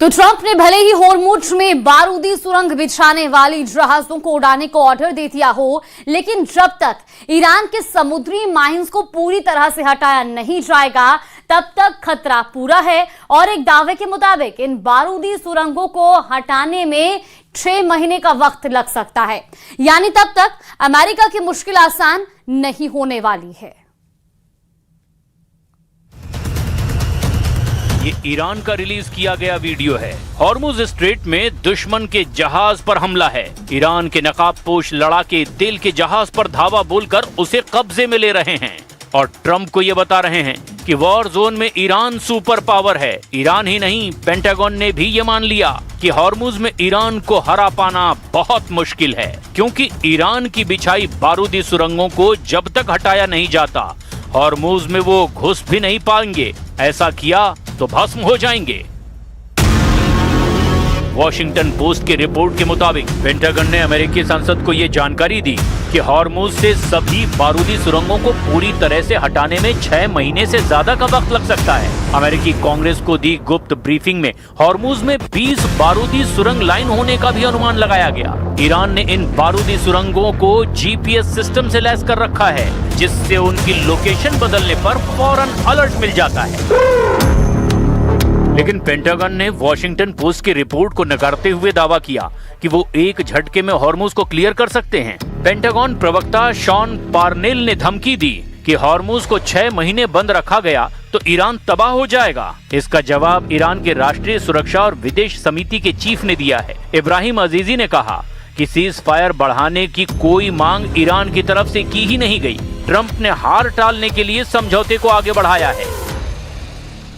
तो ट्रंप ने भले ही होर्मुज में बारूदी सुरंग बिछाने वाली जहाजों को उड़ाने को ऑर्डर दे दिया हो, लेकिन जब तक ईरान के समुद्री माइंस को पूरी तरह से हटाया नहीं जाएगा तब तक खतरा पूरा है। और एक दावे के मुताबिक इन बारूदी सुरंगों को हटाने में 6 महीने का वक्त लग सकता है, यानी तब तक अमेरिका की मुश्किल आसान नहीं होने वाली है। ये ईरान का रिलीज किया गया वीडियो है। हॉर्मुज स्ट्रेट में दुश्मन के जहाज पर हमला है। ईरान के नकाबपोश लड़ाके तेल के जहाज पर धावा बोलकर उसे कब्जे में ले रहे हैं और ट्रंप को ये बता रहे हैं कि वॉर जोन में ईरान सुपर पावर है। ईरान ही नहीं, पेंटागन ने भी ये मान लिया कि हॉर्मुज में ईरान को हरा पाना बहुत मुश्किल है, क्योंकि ईरान की बिछाई बारूदी सुरंगों को जब तक हटाया नहीं जाता हॉर्मुज में वो घुस भी नहीं पाएंगे। ऐसा किया तो भस्म हो जाएंगे। वॉशिंगटन पोस्ट की रिपोर्ट के मुताबिक पेंटागन ने अमेरिकी संसद को यह जानकारी दी कि हॉर्मुज से सभी बारूदी सुरंगों को पूरी तरह से हटाने में 6 महीने से ज्यादा का वक्त लग सकता है। अमेरिकी कांग्रेस को दी गुप्त ब्रीफिंग में हॉर्मुज में 20 बारूदी सुरंग लाइन होने का भी अनुमान लगाया गया। ईरान ने इन बारूदी सुरंगों को जीपीएस सिस्टम से लैस कर रखा है, जिससे उनकी लोकेशन बदलने पर फौरन अलर्ट मिल जाता है। लेकिन पेंटागन ने वॉशिंगटन पोस्ट की रिपोर्ट को नकारते हुए दावा किया कि वो एक झटके में हॉर्मुज को क्लियर कर सकते हैं। पेंटागन प्रवक्ता शॉन पार्नेल ने धमकी दी कि हॉर्मुज को 6 महीने बंद रखा गया तो ईरान तबाह हो जाएगा। इसका जवाब ईरान के राष्ट्रीय सुरक्षा और विदेश समिति के चीफ ने दिया है। इब्राहिम अजीजी ने कहा कि सीज फायर बढ़ाने की कोई मांग ईरान की तरफ से की ही नहीं गई। ट्रंप ने हार टालने के लिए समझौते को आगे बढ़ाया है।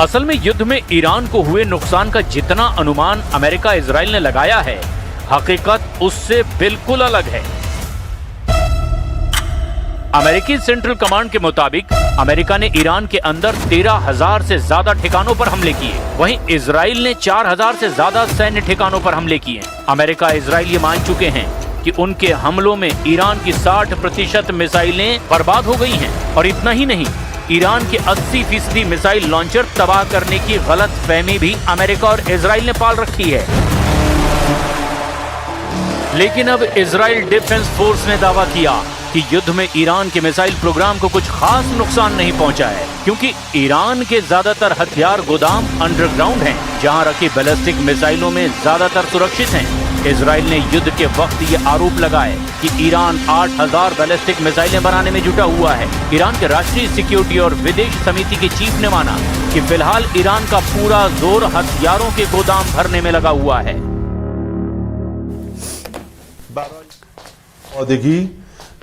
असल में युद्ध में ईरान को हुए नुकसान का जितना अनुमान अमेरिका इजराइल ने लगाया है, हकीकत उससे बिल्कुल अलग है। अमेरिकी सेंट्रल कमांड के मुताबिक अमेरिका ने ईरान के अंदर 13,000 से ज्यादा ठिकानों पर हमले किए। वहीं इजराइल ने 4,000 से ज्यादा सैन्य ठिकानों पर हमले किए। अमेरिका इजराइल ये मान चुके हैं कि उनके हमलों में ईरान की 60% मिसाइलें बर्बाद हो गई हैं। और इतना ही नहीं, ईरान के 80% मिसाइल लॉन्चर तबाह करने की गलत फहमी भी अमेरिका और इजराइल ने पाल रखी है। लेकिन अब इजराइल डिफेंस फोर्स ने दावा किया कि युद्ध में ईरान के मिसाइल प्रोग्राम को कुछ खास नुकसान नहीं पहुंचा है, क्योंकि ईरान के ज्यादातर हथियार गोदाम अंडरग्राउंड हैं, जहां रखी बैलिस्टिक मिसाइलों में ज्यादातर सुरक्षित हैं। इजराइल ने युद्ध के वक्त ये आरोप लगाए कि ईरान 8,000 बैलिस्टिक मिसाइलें बनाने में जुटा हुआ है। ईरान के राष्ट्रीय सिक्योरिटी और विदेश समिति के चीफ ने माना कि फिलहाल ईरान का पूरा जोर हथियारों के गोदाम भरने में लगा हुआ है।